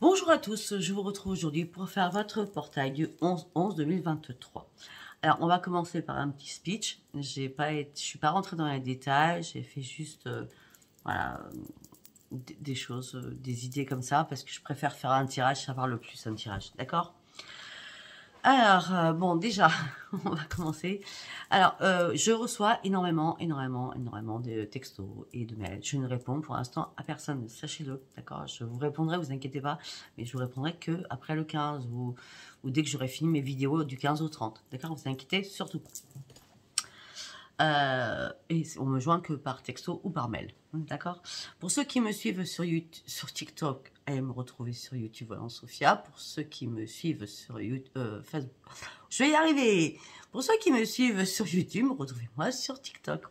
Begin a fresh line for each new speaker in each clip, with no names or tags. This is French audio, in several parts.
Bonjour à tous, je vous retrouve aujourd'hui pour faire votre portail du 11-11-2023. Alors, on va commencer par un petit speech. Je suis pas rentrée dans les détails, j'ai fait juste, voilà, des choses, des idées comme ça, parce que je préfère faire un tirage, savoir le plus un tirage, d'accord? Alors, bon, déjà, on va commencer. Alors, je reçois énormément de textos et de mails. Je ne réponds pour l'instant à personne, sachez-le, d'accord? Je vous répondrai, vous inquiétez pas, mais je vous répondrai que après le 15 ou dès que j'aurai fini mes vidéos du 15 au 30, d'accord? Vous inquiétez surtout pas. Et on me joint que par texto ou par mail, d'accord? Pour ceux qui me suivent sur YouTube, sur TikTok, allez me retrouver sur YouTube, voilà, Sophia. Pour ceux qui me suivent sur YouTube, Facebook, je vais y arriver. Pour ceux qui me suivent sur YouTube, retrouvez-moi sur TikTok.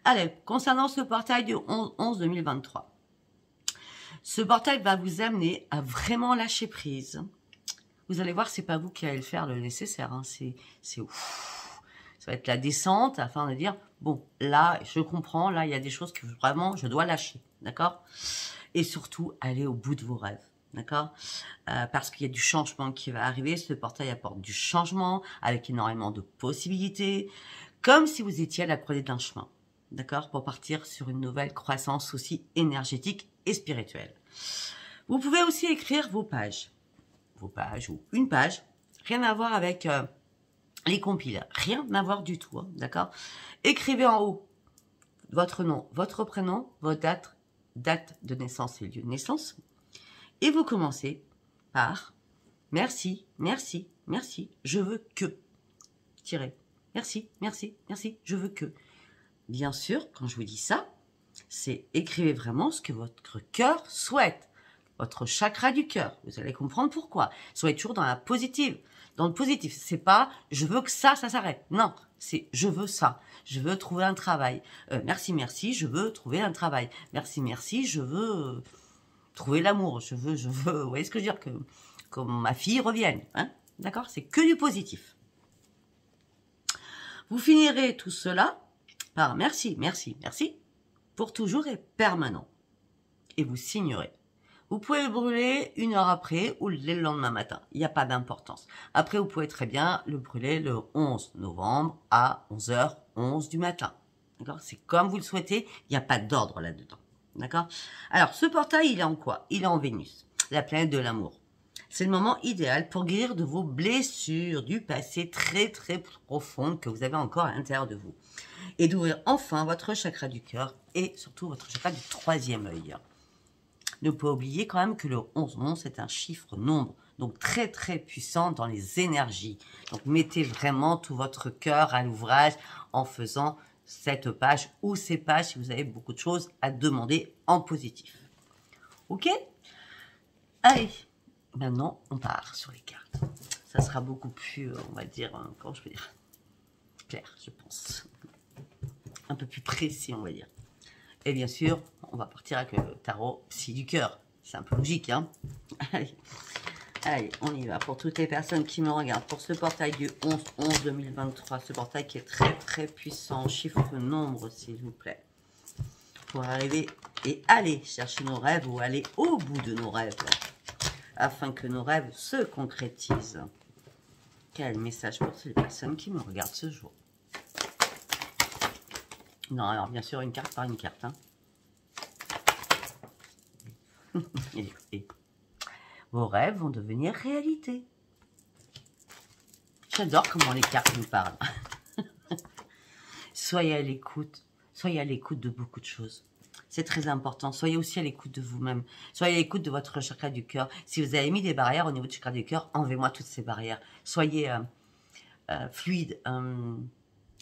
Allez, concernant ce portail du 11-11-2023, ce portail va vous amener à vraiment lâcher prise. Vous allez voir, c'est pas vous qui allez le faire le nécessaire, hein. C'est ouf. Ça va être la descente afin de dire, bon, là, je comprends, là, il y a des choses que vraiment, je dois lâcher, d'accord? Et surtout, aller au bout de vos rêves, d'accord? Parce qu'il y a du changement qui va arriver. Ce portail apporte du changement avec énormément de possibilités, comme si vous étiez à la croisée d'un chemin, d'accord? Pour partir sur une nouvelle croissance aussi énergétique et spirituelle. Vous pouvez aussi écrire vos pages ou une page, rien à voir avec les compiles, rien à voir du tout, hein, d'accord? Écrivez en haut votre nom, votre prénom, votre date de naissance et lieu de naissance, et vous commencez par merci, merci, merci, je veux que, tirez, merci, merci, merci, je veux que. Bien sûr, quand je vous dis ça, c'est écrivez vraiment ce que votre cœur souhaite, votre chakra du cœur. Vous allez comprendre pourquoi. Soyez toujours dans la positive. Dans le positif, c'est pas je veux que ça s'arrête. Non, c'est je veux ça. Je veux trouver un travail. Merci, merci, je veux trouver un travail. Merci, merci, je veux trouver l'amour. Je veux, vous voyez ce que je veux dire, que ma fille revienne. Hein, d'accord? C'est que du positif. Vous finirez tout cela par merci, merci, merci, pour toujours et permanent. Et vous signerez. Vous pouvez le brûler 1 heure après ou le lendemain matin. Il n'y a pas d'importance. Après, vous pouvez très bien le brûler le 11 novembre à 11h11 du matin. D'accord? C'est comme vous le souhaitez. Il n'y a pas d'ordre là-dedans. D'accord? Alors, ce portail, il est en quoi? Il est en Vénus, la planète de l'amour. C'est le moment idéal pour guérir de vos blessures du passé très très profondes que vous avez encore à l'intérieur de vous. Et d'ouvrir enfin votre chakra du cœur et surtout votre chakra du 3e œil. Ne pas oublier quand même que le 11-11, c'est un chiffre nombre, donc très très puissant dans les énergies. Donc mettez vraiment tout votre cœur à l'ouvrage en faisant cette page ou ces pages si vous avez beaucoup de choses à demander en positif. Ok? Allez, maintenant on part sur les cartes. Ça sera beaucoup plus, on va dire, comment je peux dire, clair, je pense. Un peu plus précis, on va dire. Et bien sûr, on va partir avec le tarot psy du cœur. C'est un peu logique, hein? Allez. Allez, on y va. Pour toutes les personnes qui me regardent, pour ce portail du 11-11-2023, ce portail qui est très très puissant, chiffre nombre, s'il vous plaît. Pour arriver et aller chercher nos rêves ou aller au bout de nos rêves, afin que nos rêves se concrétisent. Quel message pour ces personnes qui me regardent ce jour? Non, alors bien sûr, une carte par une carte. Hein. et vos rêves vont devenir réalité. J'adore comment les cartes nous parlent. Soyez à l'écoute de beaucoup de choses. C'est très important. Soyez aussi à l'écoute de vous-même. Soyez à l'écoute de votre chakra du cœur. Si vous avez mis des barrières au niveau du chakra du cœur, enlevez-moi toutes ces barrières. Soyez fluide,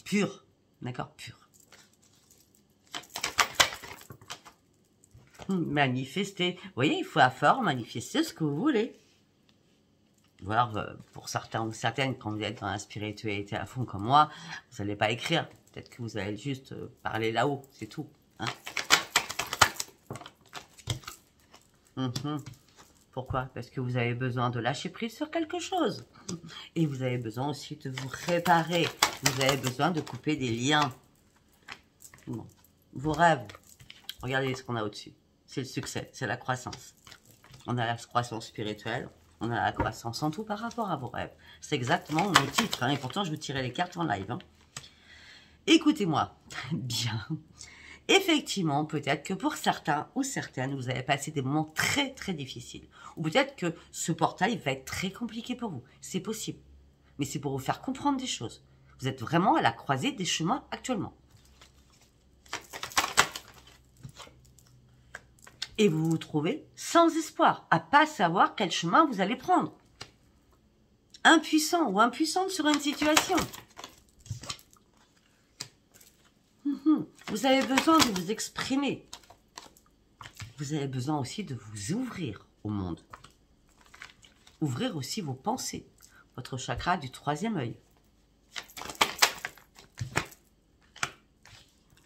pur. D'accord? Pur. Manifester. Vous voyez, il faut à fort manifester ce que vous voulez. Voilà, pour certains ou certaines, quand vous êtes dans la spiritualité à fond comme moi, vous n'allez pas écrire. Peut-être que vous allez juste parler là-haut, c'est tout. Hein. Pourquoi? Parce que vous avez besoin de lâcher prise sur quelque chose. Et vous avez besoin aussi de vous réparer. Vous avez besoin de couper des liens. Bon. Vos rêves. Regardez ce qu'on a au-dessus. C'est le succès, c'est la croissance. On a la croissance spirituelle, on a la croissance en tout par rapport à vos rêves. C'est exactement mon titre, hein, et pourtant je vous tirais les cartes en live. Hein. Écoutez-moi bien. Effectivement, peut-être que pour certains ou certaines, vous avez passé des moments très très difficiles. Ou peut-être que ce portail va être très compliqué pour vous. C'est possible. Mais c'est pour vous faire comprendre des choses. Vous êtes vraiment à la croisée des chemins actuellement. Et vous vous trouvez sans espoir, à pas savoir quel chemin vous allez prendre. Impuissant ou impuissante sur une situation. Vous avez besoin de vous exprimer. Vous avez besoin aussi de vous ouvrir au monde. Ouvrir aussi vos pensées. Votre chakra du 3e œil.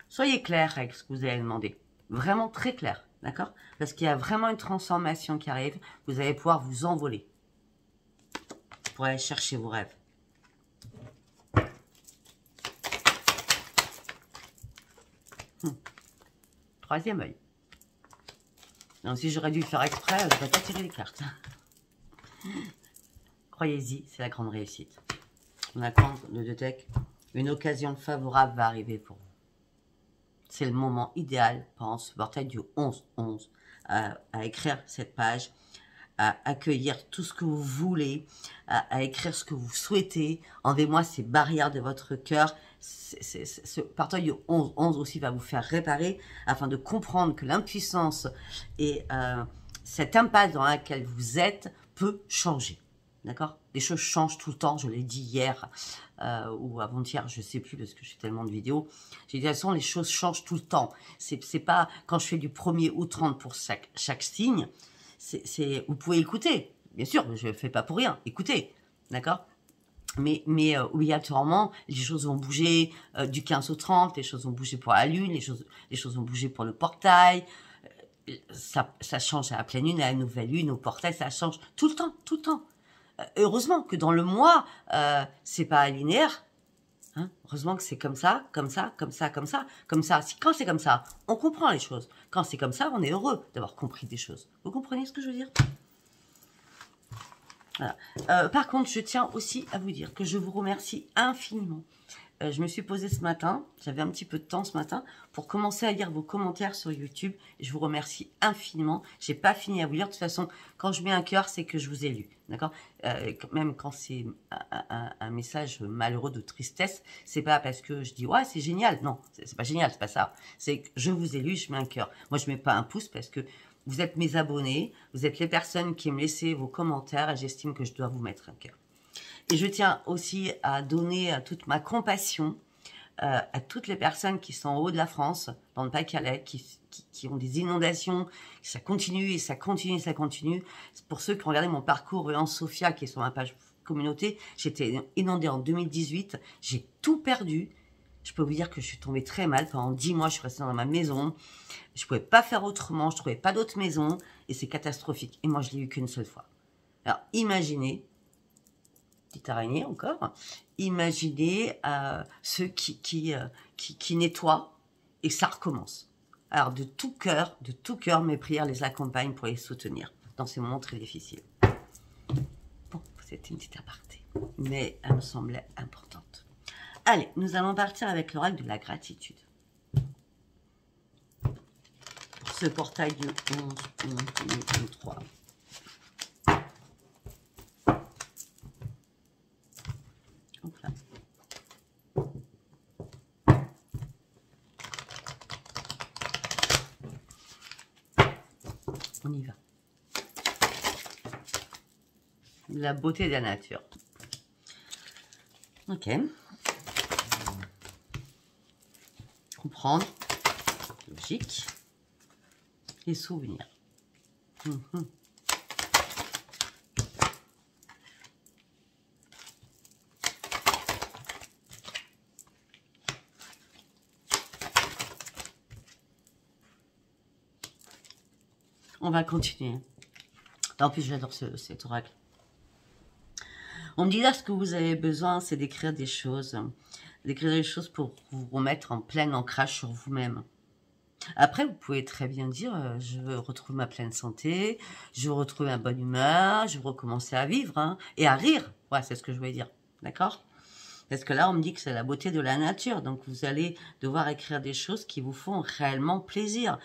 Soyez clair avec ce que vous allez demander. Vraiment très clair. D'accord? Parce qu'il y a vraiment une transformation qui arrive. Vous allez pouvoir vous envoler. Pour aller chercher vos rêves. Troisième œil. Donc si j'aurais dû le faire exprès, je n'aurais pas tiré les cartes. Croyez-y, c'est la grande réussite. On a compte de deux decks. Une occasion favorable va arriver pour vous. C'est le moment idéal pendant ce portail du 11-11 à écrire cette page, à accueillir tout ce que vous voulez, à écrire ce que vous souhaitez. Enlevez-moi ces barrières de votre cœur. Ce portail du 11-11 aussi va vous faire réparer afin de comprendre que l'impuissance et cette impasse dans laquelle vous êtes peut changer. D'accord? Les choses changent tout le temps, je l'ai dit hier ou avant-hier, je ne sais plus parce que j'ai tellement de vidéos. J'ai dit de toute façon, les choses changent tout le temps. C'est pas quand je fais du 1er au 30 pour chaque signe. Vous pouvez écouter, bien sûr, je ne le fais pas pour rien. Écoutez, d'accord? Mais obligatoirement, les choses vont bouger du 15 au 30, les choses vont bouger pour la lune, les choses vont bouger pour le portail. Ça change à la pleine lune, à la nouvelle lune, au portail, ça change tout le temps, tout le temps. Heureusement que dans le mois, c'est pas linéaire. Hein, heureusement que c'est comme ça, comme ça, comme ça, comme ça, comme ça. Quand c'est comme ça, on comprend les choses. Quand c'est comme ça, on est heureux d'avoir compris des choses. Vous comprenez ce que je veux dire? Voilà. Par contre, je tiens aussi à vous dire que je vous remercie infiniment. Je me suis posée ce matin, j'avais un petit peu de temps ce matin, pour commencer à lire vos commentaires sur YouTube. Je vous remercie infiniment. J'ai pas fini à vous lire. De toute façon, quand je mets un cœur, c'est que je vous ai lu. D'accord? Même quand c'est un message malheureux de tristesse, c'est pas parce que je dis ouais, c'est génial. Non, c'est pas génial, c'est pas ça. C'est que je vous ai lu, je mets un cœur. Moi, je mets pas un pouce parce que vous êtes mes abonnés, vous êtes les personnes qui me laissent vos commentaires et j'estime que je dois vous mettre un cœur. Et je tiens aussi à donner toute ma compassion à toutes les personnes qui sont en haut de la France, dans le Pas-de-Calais, qui ont des inondations. Ça continue et ça continue et ça continue. Pour ceux qui ont regardé mon parcours en Sophia, qui est sur ma page communauté, j'étais inondée en 2018. J'ai tout perdu. Je peux vous dire que je suis tombée très mal. Pendant 10 mois, je suis restée dans ma maison. Je ne pouvais pas faire autrement. Je ne trouvais pas d'autre maison. Et c'est catastrophique. Et moi, je l'ai eu qu'une seule fois. Alors, imaginez... Petite araignée encore. Imaginez ceux qui nettoient et ça recommence. Alors de tout cœur, mes prières les accompagnent pour les soutenir dans ces moments très difficiles. Bon, c'était une petite aparté, mais elle me semblait importante. Allez, nous allons partir avec l'oracle de la gratitude. Pour ce portail du 11, 3. On y va. La beauté de la nature. Ok. Comprendre. Logique. Les souvenirs. On va continuer. En plus, j'adore cet oracle. On me dit là, ce que vous avez besoin, c'est d'écrire des choses. D'écrire des choses pour vous remettre en plein ancrage sur vous-même. Après, vous pouvez très bien dire, je veux retrouver ma pleine santé, je veux retrouver ma bonne humeur, je veux recommencer à vivre, hein, et à rire. Ouais, c'est ce que je voulais dire. D'accord? Parce que là, on me dit que c'est la beauté de la nature. Donc, vous allez devoir écrire des choses qui vous font réellement plaisir.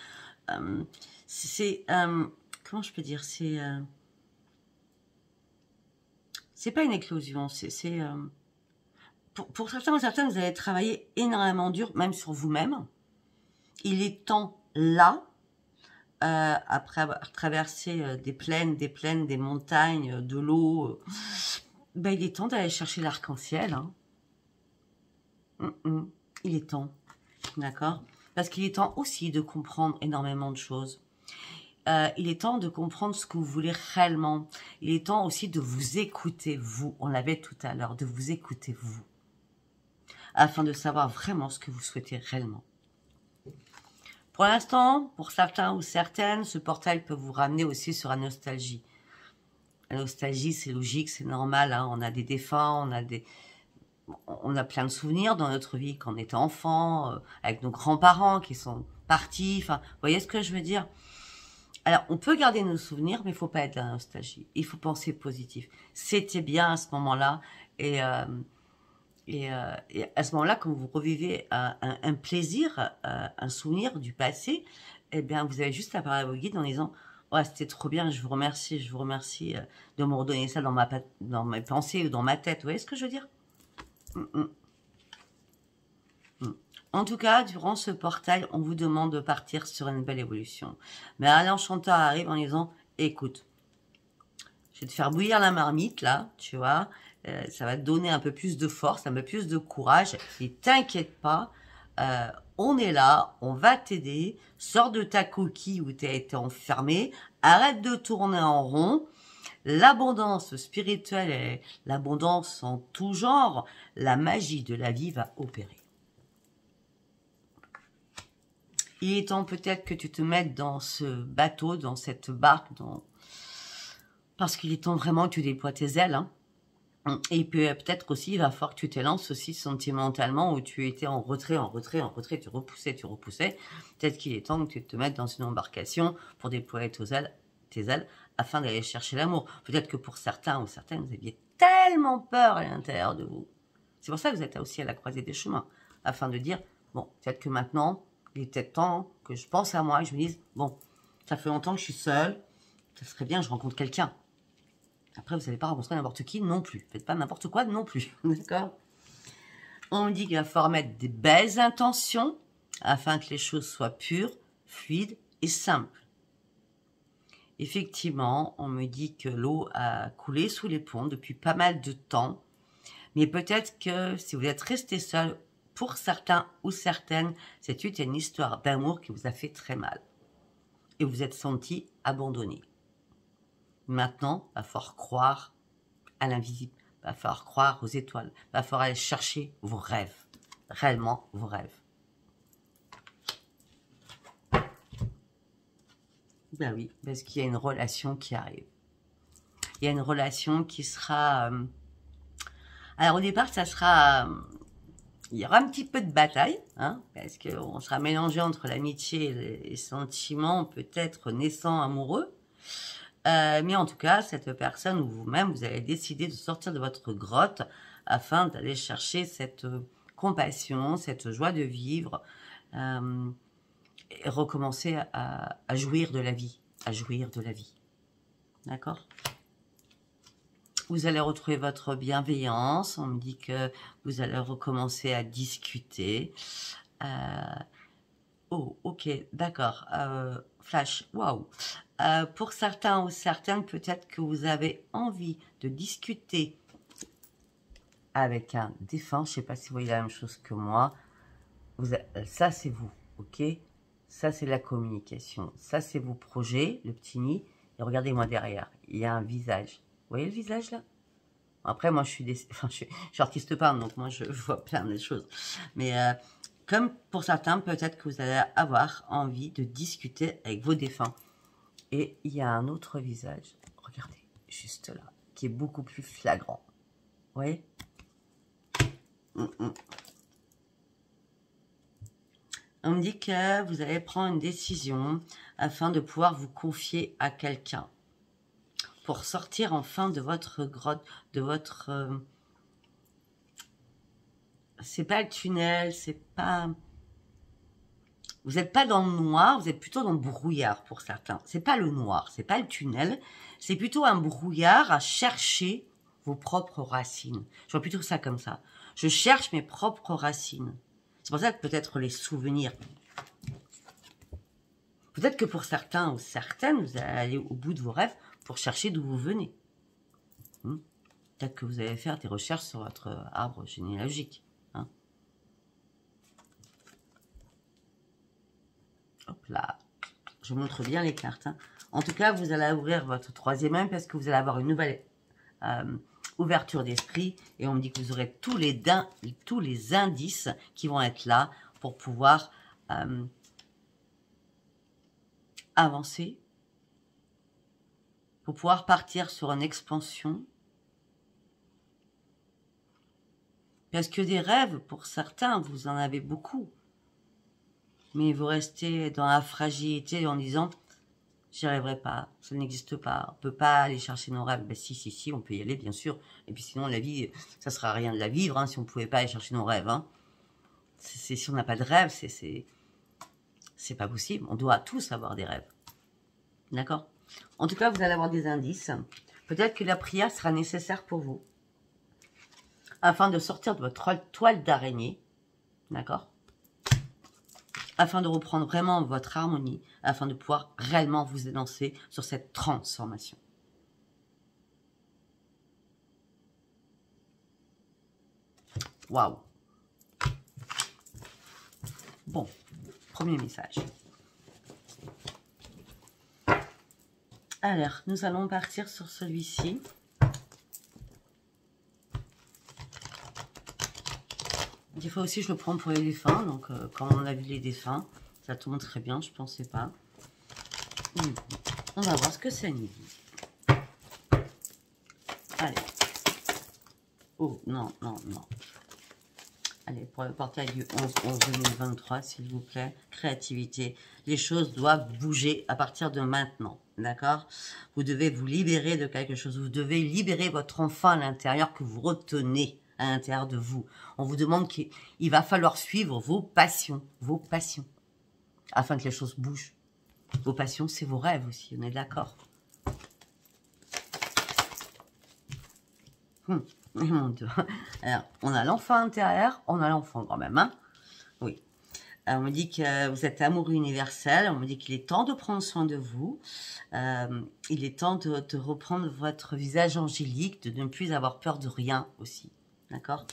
C'est... comment je peux dire? C'est pas une éclosion. Pour certains ou certaines, vous allez travailler énormément dur, même sur vous-même. Il est temps, là, après avoir traversé des plaines, des montagnes, de l'eau, ben, il est temps d'aller chercher l'arc-en-ciel. Hein. Il est temps, d'accord? Parce qu'il est temps aussi de comprendre énormément de choses. Il est temps de comprendre ce que vous voulez réellement. Il est temps aussi de vous écouter, vous. On l'avait tout à l'heure, de vous écouter, vous. Afin de savoir vraiment ce que vous souhaitez réellement. Pour l'instant, pour certains ou certaines, ce portail peut vous ramener aussi sur la nostalgie. La nostalgie, c'est logique, c'est normal. Hein. On a des défunts, on a plein de souvenirs dans notre vie quand on était enfant, avec nos grands-parents qui sont partis. Enfin, vous voyez ce que je veux dire? Alors, on peut garder nos souvenirs, mais il faut pas être dans la nostalgie. Il faut penser positif. C'était bien à ce moment-là, et à ce moment-là, quand vous revivez un plaisir, un souvenir du passé, eh bien, vous avez juste à parler à vos guides en disant « Ouais, c'était trop bien, je vous remercie de me redonner ça dans mes pensées ou dans ma tête. » Vous voyez ce que je veux dire? En tout cas, durant ce portail, on vous demande de partir sur une belle évolution. Mais l'enchanteur arrive en disant « Écoute, je vais te faire bouillir la marmite, là, tu vois. Ça va te donner un peu plus de force, un peu plus de courage. Et t'inquiète pas, on est là, on va t'aider. Sors de ta coquille où tu as été enfermé. Arrête de tourner en rond. L'abondance spirituelle et l'abondance en tout genre, la magie de la vie va opérer. Il est temps peut-être que tu te mettes dans ce bateau, dans cette barque, parce qu'il est temps vraiment que tu déploies tes ailes. Hein. Et puis peut-être aussi, il va falloir que tu t'élances aussi sentimentalement, où tu étais en retrait, tu repoussais. Peut-être qu'il est temps que tu te mettes dans une embarcation pour déployer tes ailes afin d'aller chercher l'amour. Peut-être que pour certains ou certaines, vous aviez tellement peur à l'intérieur de vous. C'est pour ça que vous êtes aussi à la croisée des chemins, afin de dire, bon, peut-être que maintenant, il est peut-être temps que je pense à moi et je me dise, bon, ça fait longtemps que je suis seule, ça serait bien que je rencontre quelqu'un. Après, vous n'allez pas rencontrer n'importe qui non plus. Faites pas n'importe quoi non plus. D'accord? On me dit qu'il va falloir mettre des belles intentions afin que les choses soient pures, fluides et simples. Effectivement, on me dit que l'eau a coulé sous les ponts depuis pas mal de temps. Mais peut-être que si vous êtes resté seul, pour certains ou certaines, c'est une histoire d'amour qui vous a fait très mal. Et vous vous êtes senti abandonné. Maintenant, il va falloir croire à l'invisible, il va falloir croire aux étoiles, il va falloir aller chercher vos rêves, réellement vos rêves. Ben oui, parce qu'il y a une relation qui arrive. Il y a une relation qui sera... alors au départ, ça sera... il y aura un petit peu de bataille, hein, parce qu'on sera mélangé entre l'amitié et les sentiments peut-être naissants amoureux. Mais en tout cas, cette personne ou vous-même, vous allez décider de sortir de votre grotte afin d'aller chercher cette compassion, cette joie de vivre et recommencer à jouir de la vie, D'accord? Vous allez retrouver votre bienveillance. On me dit que vous allez recommencer à discuter. Oh, ok, d'accord. Flash, waouh. Pour certains ou certaines, peut-être que vous avez envie de discuter avec un défunt. Je ne sais pas si vous voyez la même chose que moi. Ça, c'est vous, ok? Ça, c'est la communication. Ça, c'est vos projets, le petit nid. Et regardez-moi derrière, il y a un visage. Vous voyez le visage là? Après, moi, je suis artiste peintre, donc moi, je vois plein de choses. Mais comme pour certains, peut-être que vous allez avoir envie de discuter avec vos défunts. Et il y a un autre visage, regardez, juste là, qui est beaucoup plus flagrant. Vous voyez? On me dit que vous allez prendre une décision afin de pouvoir vous confier à quelqu'un. Pour sortir enfin de votre grotte, de votre... c'est pas le tunnel, c'est pas... Vous n'êtes pas dans le noir, vous êtes plutôt dans le brouillard pour certains. C'est pas le noir, c'est pas le tunnel, c'est plutôt un brouillard à chercher vos propres racines. Je vois plutôt ça comme ça. Je cherche mes propres racines. C'est pour ça que peut-être les souvenirs. Peut-être que pour certains ou certaines, vous allez aller au bout de vos rêves pour chercher d'où vous venez. Peut-être que vous allez faire des recherches sur votre arbre généalogique. Hein. Hop là. Je vous montre bien les cartes. Hein. En tout cas, vous allez ouvrir votre troisième œil parce que vous allez avoir une nouvelle ouverture d'esprit. Et on me dit que vous aurez tous les indices qui vont être là pour pouvoir avancer. Pour pouvoir partir sur une expansion. Parce que des rêves, pour certains, vous en avez beaucoup. Mais vous restez dans la fragilité en disant « j'y arriverai pas, ça n'existe pas, on ne peut pas aller chercher nos rêves. » Ben si, on peut y aller, bien sûr. Et puis sinon, la vie, ça ne sera rien de la vivre hein, si on ne pouvait pas aller chercher nos rêves. Hein. Si on n'a pas de rêve, c'est pas possible. On doit tous avoir des rêves. D'accord? En tout cas, vous allez avoir des indices. Peut-être que la prière sera nécessaire pour vous. Afin de sortir de votre toile d'araignée, d'accord? Afin de reprendre vraiment votre harmonie, afin de pouvoir réellement vous élancer sur cette transformation. Waouh! Bon, premier message. Alors, nous allons partir sur celui-ci. Des fois aussi, je le prends pour les défunts. Donc, quand on a vu les défunts, ça tombe très bien. Je ne pensais pas. On va voir ce que ça nous dit. Allez. Oh, non. Allez, pour le portail du 11-11-2023, s'il vous plaît. Créativité. Les choses doivent bouger à partir de maintenant. D'accord? Vous devez vous libérer de quelque chose. Vous devez libérer votre enfant à l'intérieur que vous retenez à l'intérieur de vous. On vous demande qu'il va falloir suivre vos passions, afin que les choses bougent. Vos passions, c'est vos rêves aussi, on est d'accord. Mon Dieu. Alors, on a l'enfant intérieur, on a l'enfant quand même, hein. Oui. Alors, on me dit que vous êtes amoureux universel, on me dit qu'il est temps de prendre soin de vous, il est temps de reprendre votre visage angélique, de ne plus avoir peur de rien aussi. D'accord?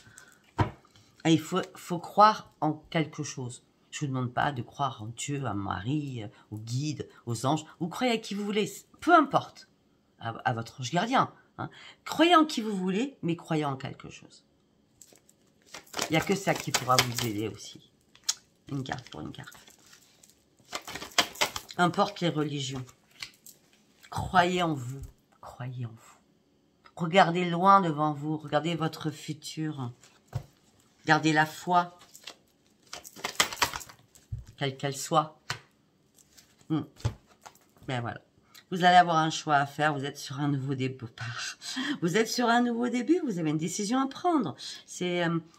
Il faut croire en quelque chose. Je ne vous demande pas de croire en Dieu, à Marie, au guide, aux anges. Vous croyez à qui vous voulez, peu importe, à votre ange gardien. Hein. Croyez en qui vous voulez, mais croyez en quelque chose. Il n'y a que ça qui pourra vous aider aussi. Une carte pour une carte. Importe les religions. Croyez en vous. Croyez en vous. Regardez loin devant vous, regardez votre futur. Gardez la foi, quelle qu'elle soit. Ben voilà. Vous allez avoir un choix à faire, vous êtes sur un nouveau départ. Vous êtes sur un nouveau début, vous avez une décision à prendre.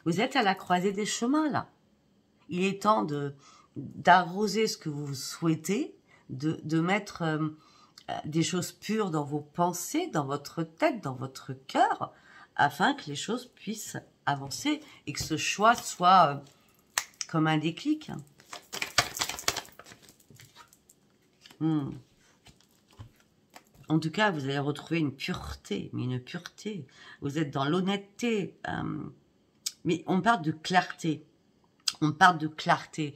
Vous êtes à la croisée des chemins, là. Il est temps d'arroser ce que vous souhaitez, de mettre... des choses pures dans vos pensées, dans votre tête, dans votre cœur, afin que les choses puissent avancer et que ce choix soit comme un déclic. En tout cas, vous allez retrouver une pureté, mais une pureté. Vous êtes dans l'honnêteté, mais on parle de clarté. On parle de clarté.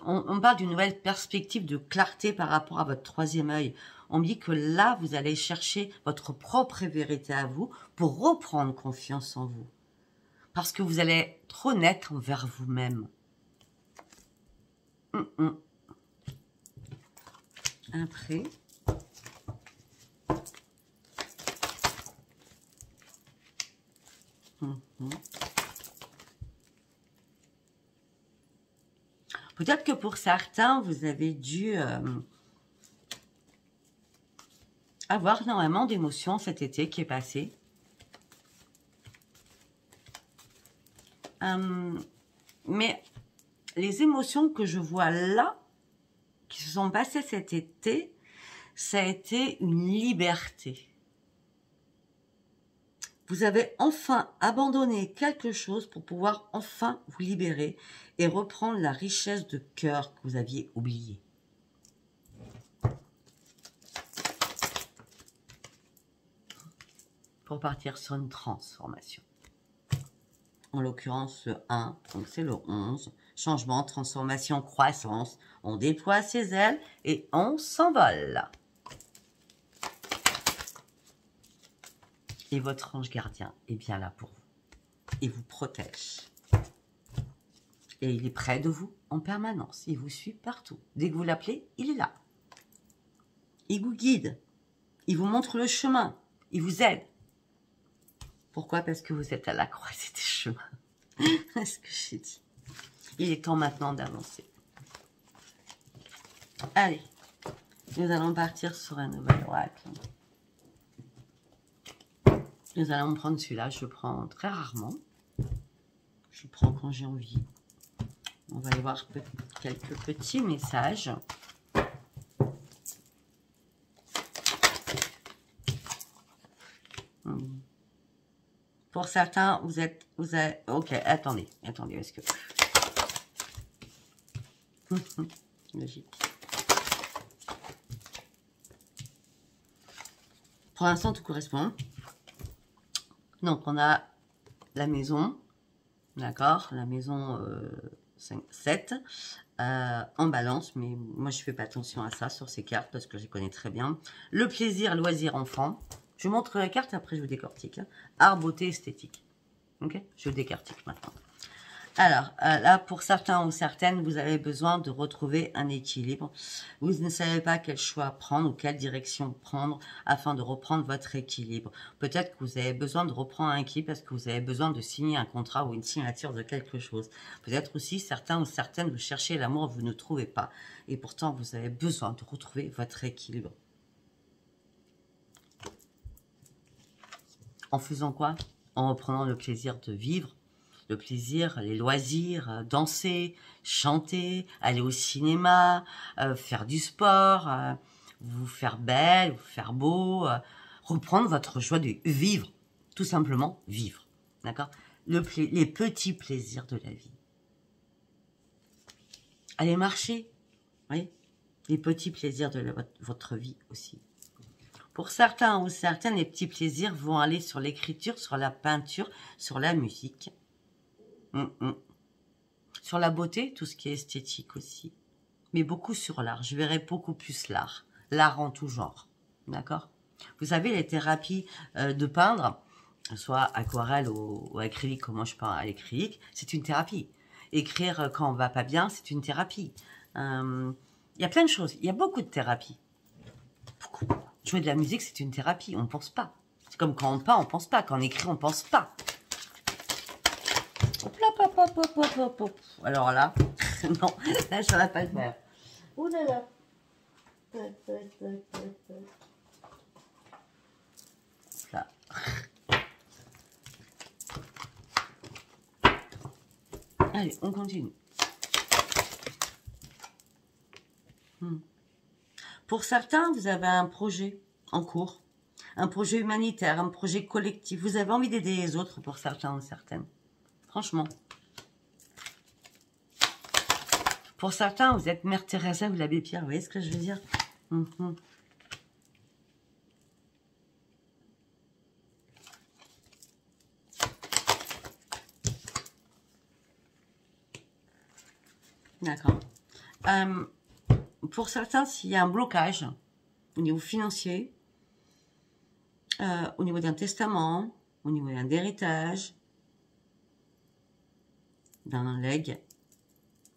On parle d'une nouvelle perspective de clarté par rapport à votre troisième œil. On me dit que là, vous allez chercher votre propre vérité à vous pour reprendre confiance en vous. Parce que vous allez être honnête envers vous-même. Après. Peut-être que pour certains, vous avez dû avoir énormément d'émotions cet été qui est passé. Mais les émotions que je vois là, qui se sont passées cet été, ça a été une liberté. Vous avez enfin abandonné quelque chose pour pouvoir enfin vous libérer et reprendre la richesse de cœur que vous aviez oubliée. Pour partir sur une transformation. En l'occurrence, le 1, donc c'est le 11. Changement, transformation, croissance. On déploie ses ailes et on s'envole. Et votre ange gardien est bien là pour vous. Il vous protège. Et il est près de vous en permanence. Il vous suit partout. Dès que vous l'appelez, il est là. Il vous guide. Il vous montre le chemin. Il vous aide. Pourquoi? Parce que vous êtes à la croisée des chemins. C'est ce que j'ai dit. Il est temps maintenant d'avancer. Allez. Nous allons partir sur un nouvel oracle. Nous allons prendre celui-là. Je le prends très rarement. Je le prends quand j'ai envie. On va aller voir quelques petits messages. Pour certains, vous êtes... Ok, attendez, est-ce que... Logique. Pour l'instant, tout correspond. Donc, on a la maison, d'accord, la maison 7, en balance, mais moi, je fais pas attention à ça sur ces cartes parce que je les connais très bien. Le plaisir, loisir, enfant. Je vous montre la carte, après je vous décortique. Hein. Art, beauté, esthétique. Ok, je décortique maintenant. Alors, là, pour certains ou certaines, vous avez besoin de retrouver un équilibre. Vous ne savez pas quel choix prendre ou quelle direction prendre afin de reprendre votre équilibre. Peut-être que vous avez besoin de reprendre un équilibre parce que vous avez besoin de signer un contrat ou une signature de quelque chose. Peut-être aussi, certains ou certaines, vous cherchez l'amour, vous ne trouvez pas. Et pourtant, vous avez besoin de retrouver votre équilibre. En faisant quoi? En reprenant le plaisir de vivre, le plaisir, les loisirs, danser, chanter, aller au cinéma, faire du sport, vous faire belle, vous faire beau, reprendre votre joie de vivre, tout simplement vivre, d'accord? Les petits plaisirs de la vie. Aller marcher, oui, les petits plaisirs de votre vie aussi. Pour certains ou certaines, les petits plaisirs vont aller sur l'écriture, sur la peinture, sur la musique. Sur la beauté, tout ce qui est esthétique aussi. Mais beaucoup sur l'art. Je verrai beaucoup plus l'art. L'art en tout genre. D'accord? Vous savez, les thérapies de peindre, soit aquarelle ou acrylique, comme moi je peins à l'acrylique, c'est une thérapie. Écrire quand on va pas bien, c'est une thérapie. Il y a plein de choses. Il y a beaucoup de thérapies. Beaucoup. Jouer de la musique, c'est une thérapie. On ne pense pas. C'est comme quand on peint, on ne pense pas. Quand on écrit, on ne pense pas. Hop là, hop, hop, hop, hop, hop, hop. Alors là, non, là, ça ne va pas le faire. Ouh là là. Là. Allez, on continue. Pour certains, vous avez un projet en cours, un projet humanitaire, un projet collectif. Vous avez envie d'aider les autres pour certains ou certaines. Franchement. Pour certains, vous êtes Mère Teresa ou l'abbé Pierre. Vous voyez ce que je veux dire? D'accord. Pour certains, s'il y a un blocage au niveau financier, au niveau d'un testament, au niveau d'un héritage, d'un legs,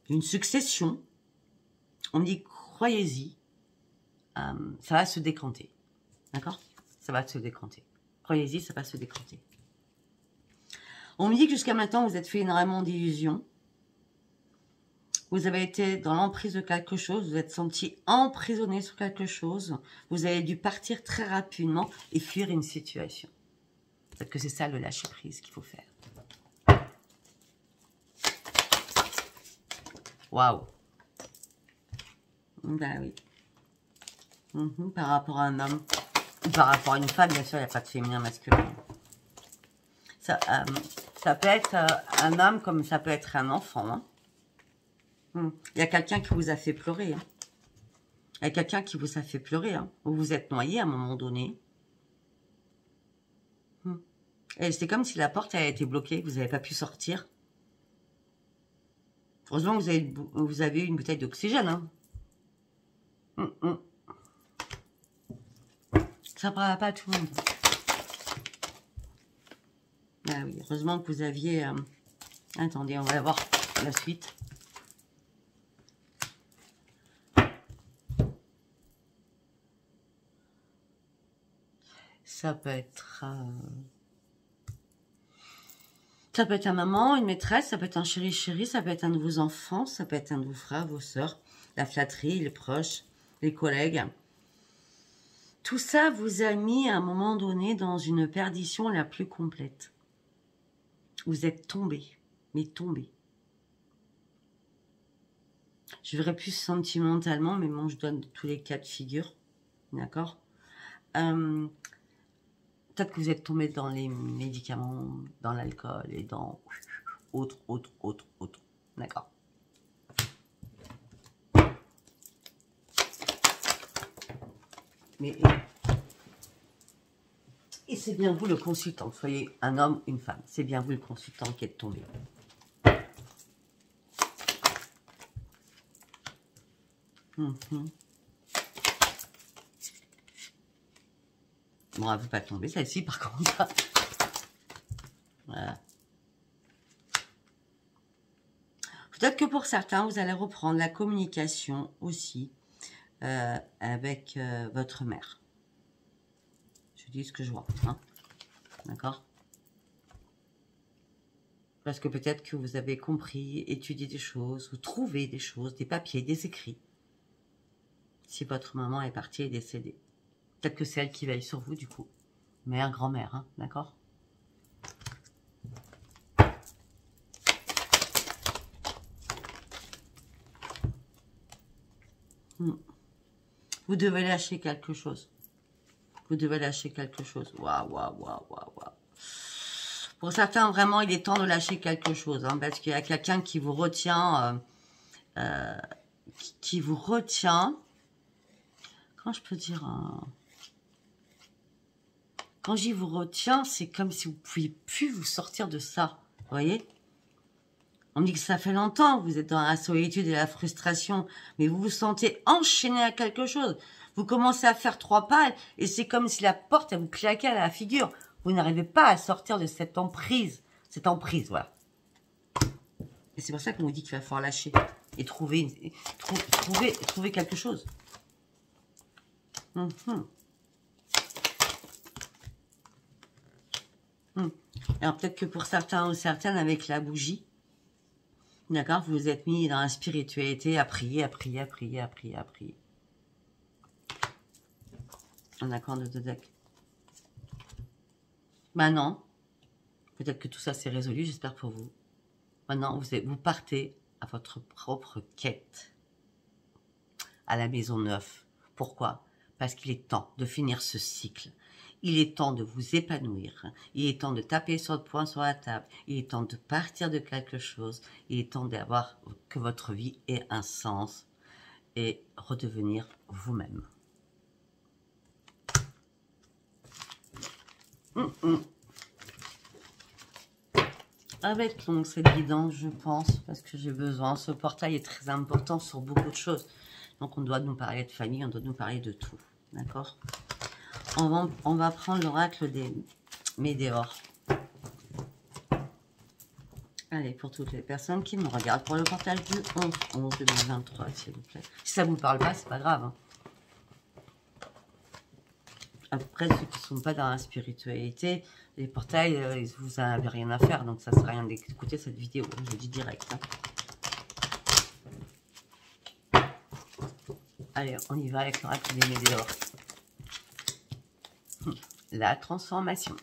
d'une succession, on me dit croyez-y, ça va se décanter. D'accord? Ça va se décanter. Croyez-y, ça va se décanter. On me dit que jusqu'à maintenant, vous êtes fait énormément d'illusions. Vous avez été dans l'emprise de quelque chose, vous êtes senti emprisonné sur quelque chose, vous avez dû partir très rapidement et fuir une situation. Peut-être que c'est ça le lâcher prise qu'il faut faire. Waouh. Ben oui. Par rapport à un homme, ou par rapport à une femme, bien sûr, il n'y a pas de féminin masculin. Ça peut être un homme comme ça peut être un enfant. Hein. Il y a quelqu'un qui vous a fait pleurer. Hein. Il y a quelqu'un qui vous a fait pleurer. Hein. Vous vous êtes noyé à un moment donné. Et c'est comme si la porte a été bloquée, vous n'avez pas pu sortir. Heureusement que vous avez eu une bouteille d'oxygène. Hein. Ça ne parlera pas à tout le monde. Ah oui, heureusement que vous aviez... Attendez, on va voir la suite. Ça peut être... Ça peut être un maman, une maîtresse, ça peut être un chéri-chéri, ça peut être un de vos enfants, ça peut être un de vos frères, vos sœurs, la flatterie, les proches, les collègues. Tout ça vous a mis à un moment donné dans une perdition la plus complète. Vous êtes tombé, mais tombé. Je verrai plus sentimentalement, mais bon, je donne tous les cas de figure. D'accord ? Peut-être que vous êtes tombé dans les médicaments, dans l'alcool et dans autre. D'accord. Mais et c'est bien vous le consultant, soyez un homme, une femme. C'est bien vous le consultant qui êtes tombé. Bon, elle ne peut pas tomber, celle-ci, par contre. Voilà. Peut-être que pour certains, vous allez reprendre la communication aussi avec votre mère. Je dis ce que je vois. Hein. D'accord? Parce que peut-être que vous avez compris, étudié des choses, vous trouvez des choses, des papiers, des écrits. Si votre maman est partie et décédée. Peut-être que c'est elle qui veille sur vous, du coup. Mère, grand-mère, hein, d'accord? Vous devez lâcher quelque chose. Vous devez lâcher quelque chose. Waouh. Pour certains, vraiment, il est temps de lâcher quelque chose. Hein, parce qu'il y a quelqu'un qui vous retient. Qui vous retient. Comment je peux dire Quand j'y vous retiens, c'est comme si vous ne pouviez plus vous sortir de ça. Vous voyez? On dit que ça fait longtemps que vous êtes dans la solitude et la frustration, mais vous vous sentez enchaîné à quelque chose. Vous commencez à faire 3 pas et c'est comme si la porte elle vous claquait à la figure. Vous n'arrivez pas à sortir de cette emprise. Voilà. Et c'est pour ça qu'on vous dit qu'il va falloir lâcher et trouver quelque chose. Alors peut-être que pour certains ou certaines, avec la bougie, d'accord, vous vous êtes mis dans la spiritualité à prier. Un accord de deck. Maintenant, peut-être que tout ça c'est résolu, j'espère pour vous. Maintenant, vous partez à votre propre quête, à la maison neuve. Pourquoi? Parce qu'il est temps de finir ce cycle. Il est temps de vous épanouir. Il est temps de taper sur le poing sur la table. Il est temps de partir de quelque chose. Il est temps d'avoir que votre vie ait un sens et redevenir vous-même. Avec donc cette guidance, je pense, parce que j'ai besoin. Ce portail est très important sur beaucoup de choses. Donc on doit nous parler de famille, on doit nous parler de tout. D'accord? On va prendre l'oracle des Médéors. Allez, pour toutes les personnes qui me regardent, pour le portail du 11/11/2023, s'il vous plaît. Si ça ne vous parle pas, c'est pas grave. Hein. Après, ceux qui ne sont pas dans la spiritualité, les portails, vous n'avez rien à faire, donc ça ne sert à rien d'écouter cette vidéo. Je dis direct. Hein. Allez, on y va avec l'oracle des météores. La transformation.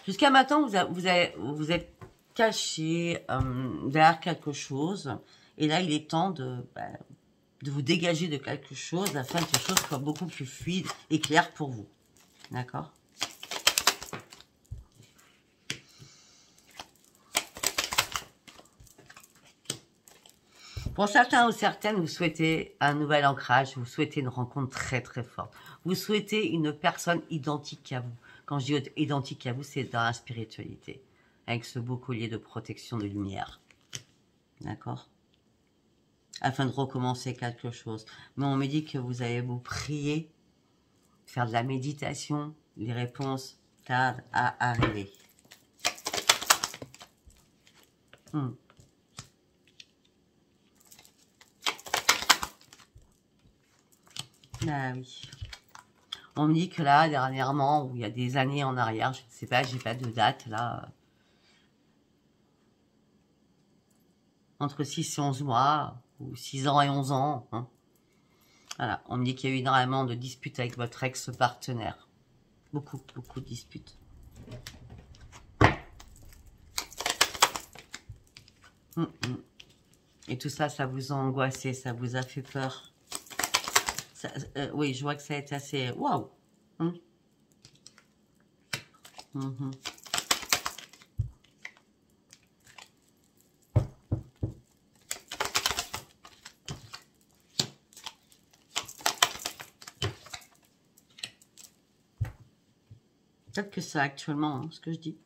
Jusqu'à maintenant, vous êtes caché derrière quelque chose. Et là, il est temps de vous dégager de quelque chose afin que les choses soient beaucoup plus fluides et claires pour vous. D'accord? Pour certains ou certaines, vous souhaitez un nouvel ancrage, vous souhaitez une rencontre très très forte. Vous souhaitez une personne identique à vous. Quand je dis identique à vous, c'est dans la spiritualité. Avec ce beau collier de protection de lumière. D'accord? Afin de recommencer quelque chose. Mais on me dit que vous allez vous prier, faire de la méditation, les réponses tardent à arriver. Ah oui. On me dit que là, dernièrement, ou il y a des années en arrière, je ne sais pas, j'ai pas de date là. Entre 6 et 11 mois, ou 6 ans et 11 ans. Hein. Voilà, on me dit qu'il y a eu énormément de disputes avec votre ex-partenaire. Beaucoup, beaucoup de disputes. Et tout ça, ça vous a angoissé, ça vous a fait peur. Ça, oui, je vois que ça a été assez... Waouh! Peut-être que c'est actuellement hein, ce que je dis.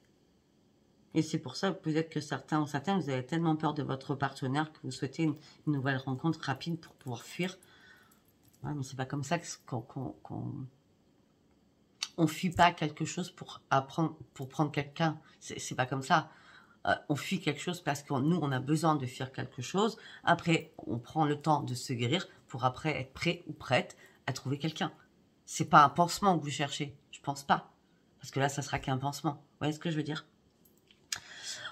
Et c'est pour ça peut-être que certains ou certaines, vous avez tellement peur de votre partenaire que vous souhaitez une nouvelle rencontre rapide pour pouvoir fuir. Ouais, mais c'est pas comme ça qu'on fuit pas quelque chose pour apprendre, pour prendre quelqu'un. C'est pas comme ça. On fuit quelque chose parce que nous, on a besoin de fuir quelque chose. Après, on prend le temps de se guérir pour après être prêt ou prête à trouver quelqu'un. C'est pas un pansement que vous cherchez. Je pense pas. Parce que là, ça sera qu'un pansement. Vous voyez ce que je veux dire?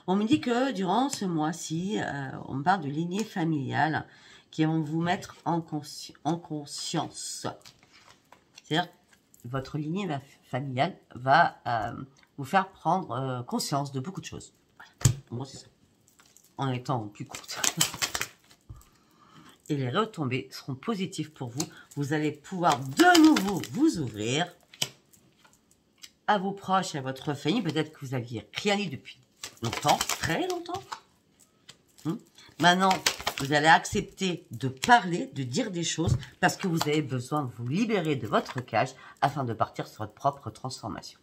On me dit que durant ce mois-ci, on parle de lignée familiale qui vont vous mettre en conscience. C'est-à-dire votre lignée familiale va vous faire prendre conscience de beaucoup de choses. Voilà. Bon, c'est ça. En étant plus courte. Et les retombées seront positives pour vous. Vous allez pouvoir de nouveau vous ouvrir à vos proches, à votre famille. Peut-être que vous aviez rien dit depuis longtemps, très longtemps. Maintenant, vous allez accepter de parler, de dire des choses, parce que vous avez besoin de vous libérer de votre cage afin de partir sur votre propre transformation.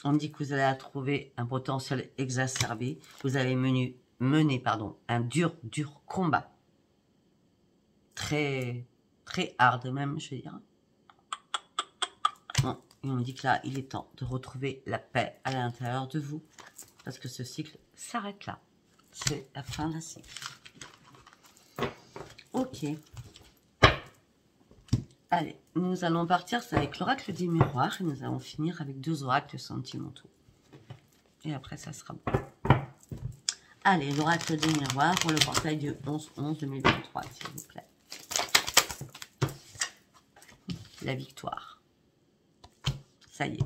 On me dit que vous allez trouver un potentiel exacerbé. Vous allez mener un dur combat. Très, très hard même, je vais dire. Bon, et on me dit que là, il est temps de retrouver la paix à l'intérieur de vous. Parce que ce cycle s'arrête là. C'est la fin d'un cycle. Ok. Allez, nous allons partir avec l'oracle des miroirs. Et nous allons finir avec 2 oracles sentimentaux. Et après, ça sera bon. Allez, l'oracle des miroirs pour le portail du 11-11-2023, s'il vous plaît. La victoire. Ça y est.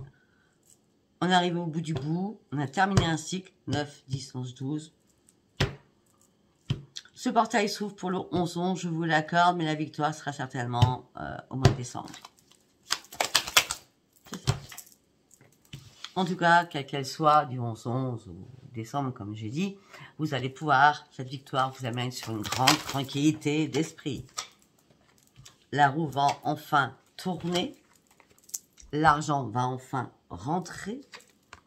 On arrive au bout du bout. On a terminé un cycle. 9, 10, 11, 12. Ce portail s'ouvre pour le 11-11, je vous l'accorde, mais la victoire sera certainement au mois de décembre. C'est ça. En tout cas, quelle qu'elle soit, du 11-11 ou décembre, comme j'ai dit, vous allez pouvoir, cette victoire vous amène sur une grande tranquillité d'esprit. La roue va enfin tourner. L'argent va enfin rentrer.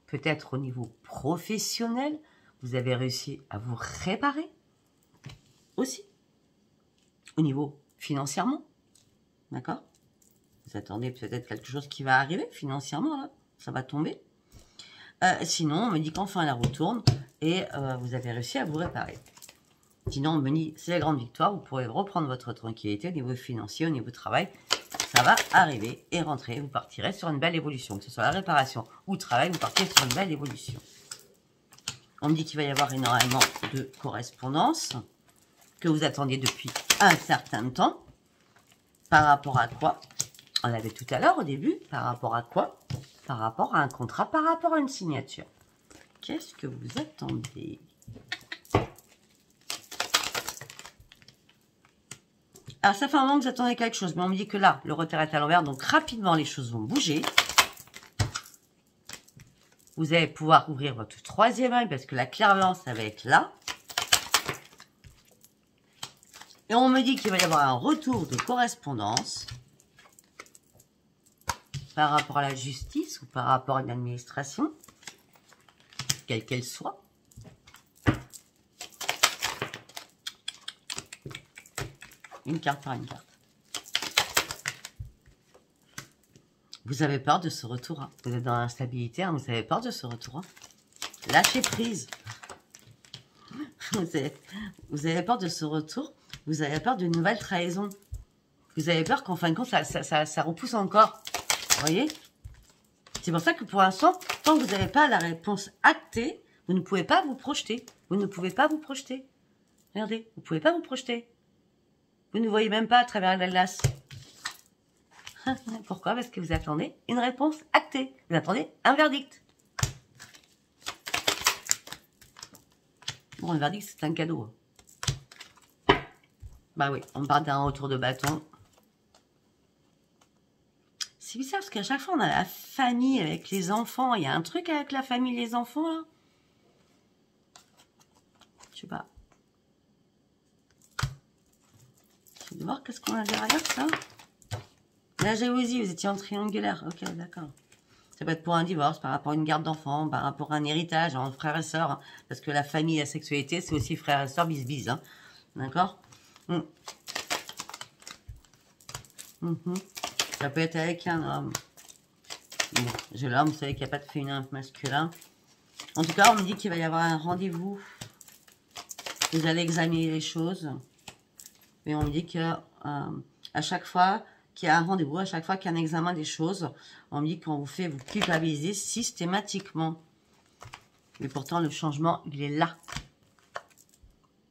Peut-être au niveau professionnel, vous avez réussi à vous réparer. Aussi, au niveau financièrement, d'accord? Vous attendez peut-être quelque chose qui va arriver financièrement, là, ça va tomber. Sinon, on me dit qu'enfin la roue tourne et vous avez réussi à vous réparer. Sinon, on me dit, c'est la grande victoire, vous pourrez reprendre votre tranquillité au niveau financier, au niveau travail. Ça va arriver et rentrer, vous partirez sur une belle évolution. Que ce soit la réparation ou le travail, vous partez sur une belle évolution. On me dit qu'il va y avoir énormément de correspondance. que vous attendiez depuis un certain temps. Par rapport à quoi? On l'avait tout à l'heure au début. Par rapport à quoi? Par rapport à un contrat, par rapport à une signature. Qu'est-ce que vous attendez? Alors, ça fait un moment que vous attendez quelque chose, mais on me dit que là, le retard est à l'envers, donc rapidement, les choses vont bouger. Vous allez pouvoir ouvrir votre troisième œil, parce que la clairvoyance, ça va être là. Et on me dit qu'il va y avoir un retour de correspondance par rapport à la justice ou par rapport à une administration, quelle qu'elle soit. Une carte par une carte. Vous avez peur de ce retour. Hein. Vous êtes dans l'instabilité, hein. Vous avez peur de ce retour. Hein. Lâchez prise. Vous avez peur de ce retour. Vous avez peur d'une nouvelle trahison. Vous avez peur qu'en fin de compte, ça repousse encore. Vous voyez? C'est pour ça que pour l'instant, tant que vous n'avez pas la réponse actée, vous ne pouvez pas vous projeter. Vous ne pouvez pas vous projeter. Regardez, vous ne pouvez pas vous projeter. Vous ne voyez même pas à travers la glace. Pourquoi? Parce que vous attendez une réponse actée. Vous attendez un verdict. Bon, le verdict, c'est un cadeau. Bah oui, on part d'un retour de bâton. C'est bizarre, parce qu'à chaque fois, on a la famille avec les enfants. Il y a un truc avec la famille et les enfants, là. Je sais pas. Je vais voir qu'est-ce qu'on a derrière, ça. La jalousie, vous étiez en triangulaire. Ok, d'accord. Ça peut être pour un divorce, par rapport à une garde d'enfants, par rapport à un héritage, entre frères et sœurs. Hein, parce que la famille et la sexualité, c'est aussi frères et sœurs, bis-bis. Hein, d'accord. Ça peut être avec un homme. Bon, j'ai l'homme, vous savez qu'il n'y a pas de féminin masculin. En tout cas, on me dit qu'il va y avoir un rendez-vous. Vous allez examiner les choses. Mais on me dit que à chaque fois qu'il y a un rendez-vous, à chaque fois qu'il y a un examen des choses, on me dit qu'on vous fait vous culpabiliser systématiquement. Mais pourtant, le changement, il est là.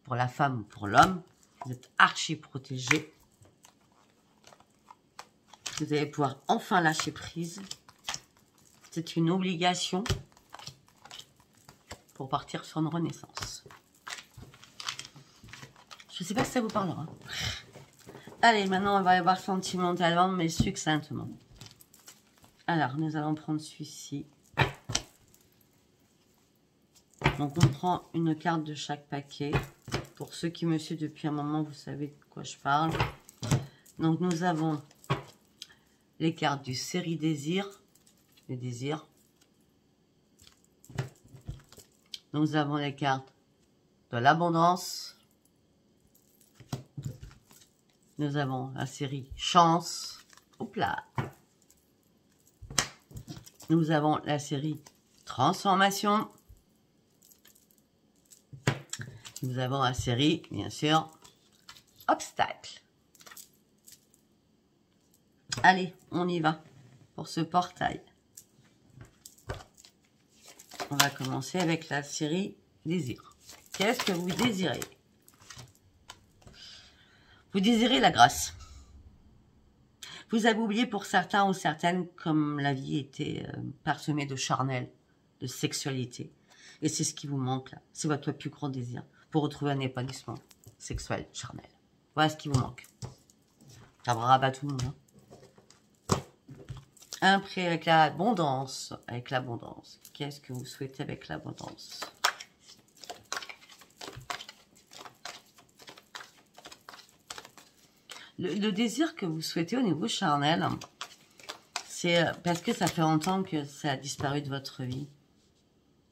Pour la femme ou pour l'homme, vous êtes archi protégé. Vous allez pouvoir enfin lâcher prise. C'est une obligation pour partir sur une renaissance. Je ne sais pas si ça vous parlera. Allez, maintenant, on va aller voir sentimentalement, mais succinctement. Alors, nous allons prendre celui-ci. Donc, on prend une carte de chaque paquet. Pour ceux qui me suivent depuis un moment, vous savez de quoi je parle. Donc, nous avons les cartes du série désir. Le désir. Nous avons les cartes de l'abondance. Nous avons la série chance. Hop là. Nous avons la série transformation. Nous avons la série, bien sûr, obstacle. Allez, on y va pour ce portail. On va commencer avec la série désir. Qu'est-ce que vous désirez? Vous désirez la grâce. Vous avez oublié pour certains ou certaines comme la vie était parsemée de charnel, de sexualité. Et c'est ce qui vous manque là. C'est votre plus grand désir pour retrouver un épanouissement sexuel, charnel. Voilà ce qui vous manque. Ça va rabattre tout le monde. Hein. Après, avec l'abondance. Avec l'abondance. Qu'est-ce que vous souhaitez avec l'abondance? Le désir que vous souhaitez au niveau charnel, c'est parce que ça fait longtemps que ça a disparu de votre vie.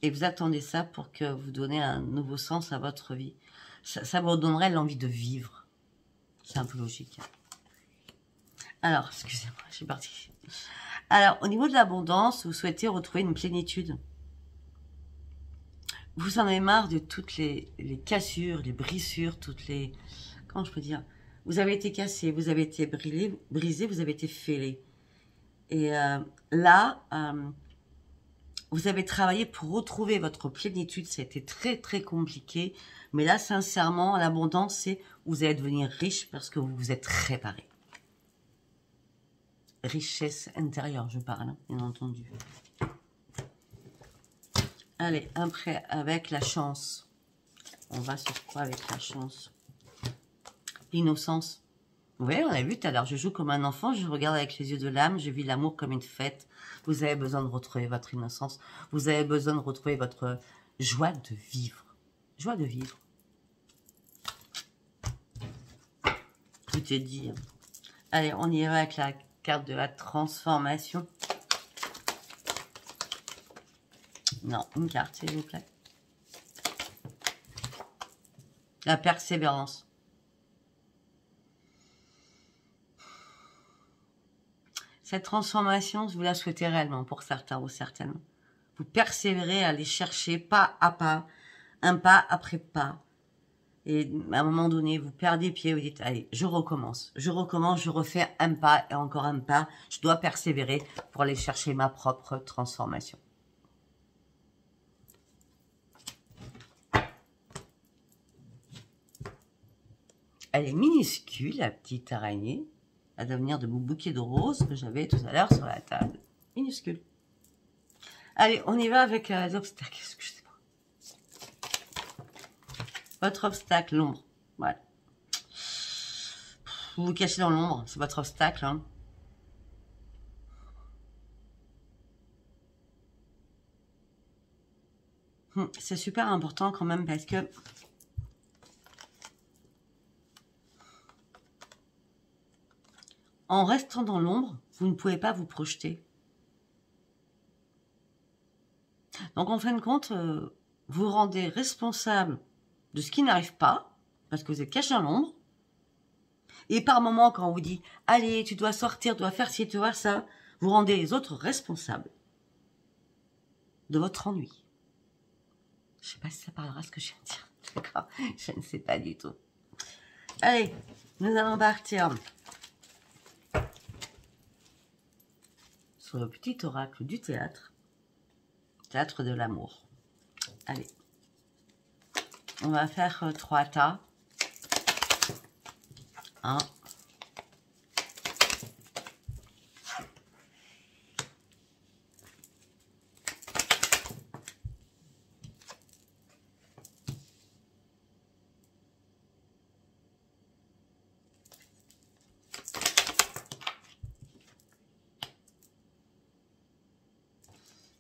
Et vous attendez ça pour que vous donniez un nouveau sens à votre vie. Ça vous donnerait l'envie de vivre. C'est un peu logique. Alors, excusez-moi, je suis partie. Alors, au niveau de l'abondance, vous souhaitez retrouver une plénitude. Vous en avez marre de toutes les cassures, les brissures, toutes les... Comment je peux dire? Vous avez été cassé, vous avez été brisé, vous avez été fêlé. Et là, Vous avez travaillé pour retrouver votre plénitude. Ça a été très, très compliqué. Mais là, sincèrement, l'abondance, c'est vous allez devenir riche parce que vous vous êtes réparé. Richesse intérieure, je parle, hein, bien entendu. Allez, après, avec la chance. On va sur quoi avec la chance? L'innocence. Oui, on a vu tout à l'heure, je joue comme un enfant, je regarde avec les yeux de l'âme, je vis l'amour comme une fête. Vous avez besoin de retrouver votre innocence. Vous avez besoin de retrouver votre joie de vivre. Joie de vivre. Tout est dit. Allez, on y va avec la carte de la transformation. Non, une carte, s'il vous plaît. La persévérance. Cette transformation, vous la souhaitez réellement pour certains ou certaines. Vous persévérez à aller chercher pas à pas, un pas après pas. Et à un moment donné, vous perdez pied, vous dites, allez, je recommence, je refais un pas et encore un pas. Je dois persévérer pour aller chercher ma propre transformation. Elle est minuscule, la petite araignée, à devenir de mon bouquet de roses que j'avais tout à l'heure sur la table. Minuscule. Allez, on y va avec l'obstacle. Je sais pas. Votre obstacle, l'ombre. Voilà. Vous vous cachez dans l'ombre, c'est votre obstacle. Hein. C'est super important quand même parce que en restant dans l'ombre, vous ne pouvez pas vous projeter. Donc en fin de compte, vous vous rendez responsable de ce qui n'arrive pas, parce que vous êtes caché dans l'ombre. Et par moment, quand on vous dit « Allez, tu dois sortir, tu dois faire ci, tu dois ça », vous rendez les autres responsables de votre ennui. Je ne sais pas si ça parlera ce que je viens de dire. D'accord, je ne sais pas du tout. Allez, nous allons partir sur le petit oracle du théâtre. Théâtre de l'amour. Allez. On va faire 3 tas. 1.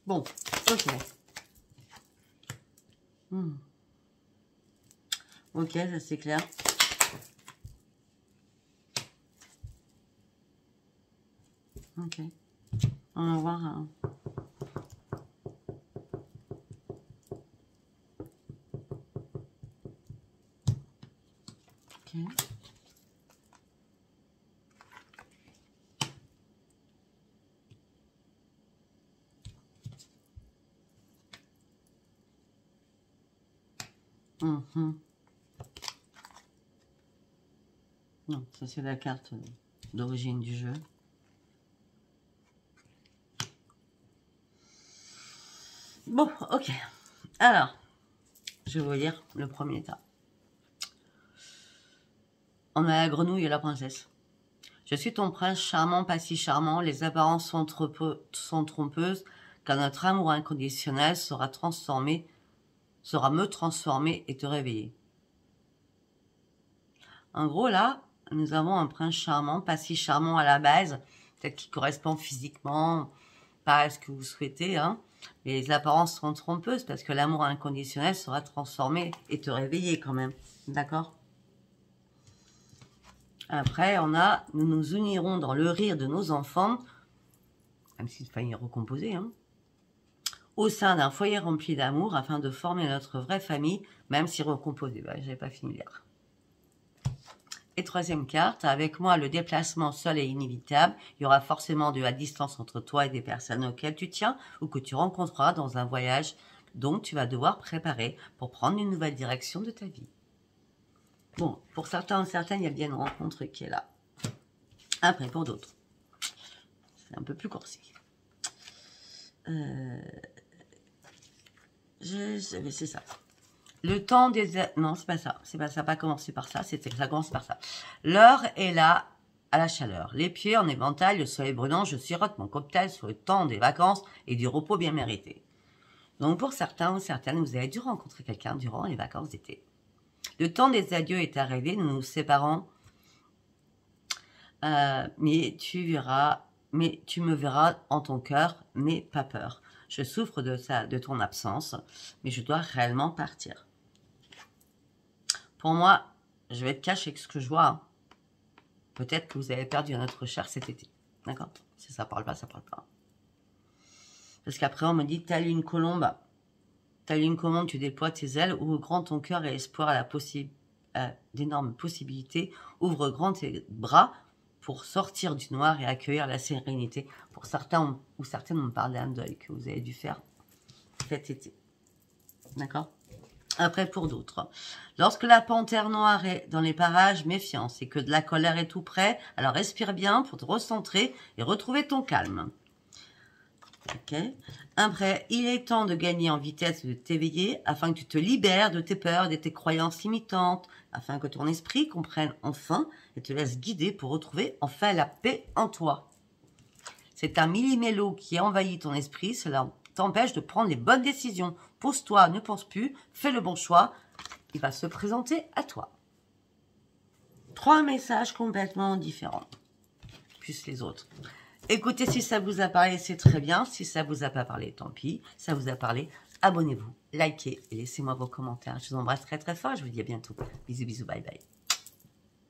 Bon, ok. Ok, ça c'est clair. Ok. On va voir. Hein. Ok. Non, ça c'est la carte d'origine du jeu. Bon, ok. Alors, je vais vous lire le premier tas. On a la grenouille et la princesse. Je suis ton prince charmant, pas si charmant. Les apparences sont trompeuses, car notre amour inconditionnel sera me transformer et te réveiller. En gros, là, nous avons un prince charmant, pas si charmant à la base, peut-être qui correspond physiquement, pas à ce que vous souhaitez, hein. Mais les apparences sont trompeuses parce que l'amour inconditionnel sera transformé et te réveiller quand même. D'accord? Après, on a, nous nous unirons dans le rire de nos enfants, même s'il fallait recomposer, hein, au sein d'un foyer rempli d'amour afin de former notre vraie famille, même si recomposé. Ben, j'avais pas fini de lire. Et troisième carte, avec moi, le déplacement seul est inévitable. Il y aura forcément de la distance entre toi et des personnes auxquelles tu tiens ou que tu rencontreras dans un voyage. Donc, tu vas devoir préparer pour prendre une nouvelle direction de ta vie. Bon, pour certains ou certaines, il y a bien une rencontre qui est là. Après, pour d'autres, c'est un peu plus corsé. C'est ça. Le temps des... Non, c'est pas ça. C'est pas ça. Pas commencer par ça. Ça commence par ça. L'heure est là à la chaleur. Les pieds en éventail, le soleil brûlant, je sirote mon cocktail sur le temps des vacances et du repos bien mérité. Donc pour certains ou certaines, vous avez dû rencontrer quelqu'un durant les vacances d'été. Le temps des adieux est arrivé, nous nous séparons. Mais tu me verras en ton cœur, n'aie pas peur. Je souffre de ton absence, mais je dois réellement partir. Pour moi, je vais être cash avec ce que je vois. Hein. Peut-être que vous avez perdu un autre cher cet été. D'accord? Si ça parle pas, ça parle pas. Parce qu'après, on me dit, telle une colombe, tu déploies tes ailes, ouvre grand ton cœur et espoir à d'énormes possibilités. Ouvre grand tes bras pour sortir du noir et accueillir la sérénité. Pour certains ou certaines, on me parle d'un deuil que vous avez dû faire cet été. D'accord? Après, pour d'autres, lorsque la panthère noire est dans les parages, méfiance et que de la colère est tout près, alors respire bien pour te recentrer et retrouver ton calme. Ok. Après, il est temps de gagner en vitesse et de t'éveiller afin que tu te libères de tes peurs, de tes croyances limitantes, afin que ton esprit comprenne enfin et te laisse guider pour retrouver enfin la paix en toi. C'est un millimélo qui envahit ton esprit, cela t'empêche de prendre les bonnes décisions. Pose-toi, ne pense plus, fais le bon choix, il va se présenter à toi. 3 messages complètement différents, plus les autres. Écoutez, si ça vous a parlé, c'est très bien. Si ça vous a pas parlé, tant pis. Si ça vous a parlé, abonnez-vous, likez et laissez-moi vos commentaires. Je vous embrasse très très fort. Je vous dis à bientôt. Bisous, bisous, bye bye.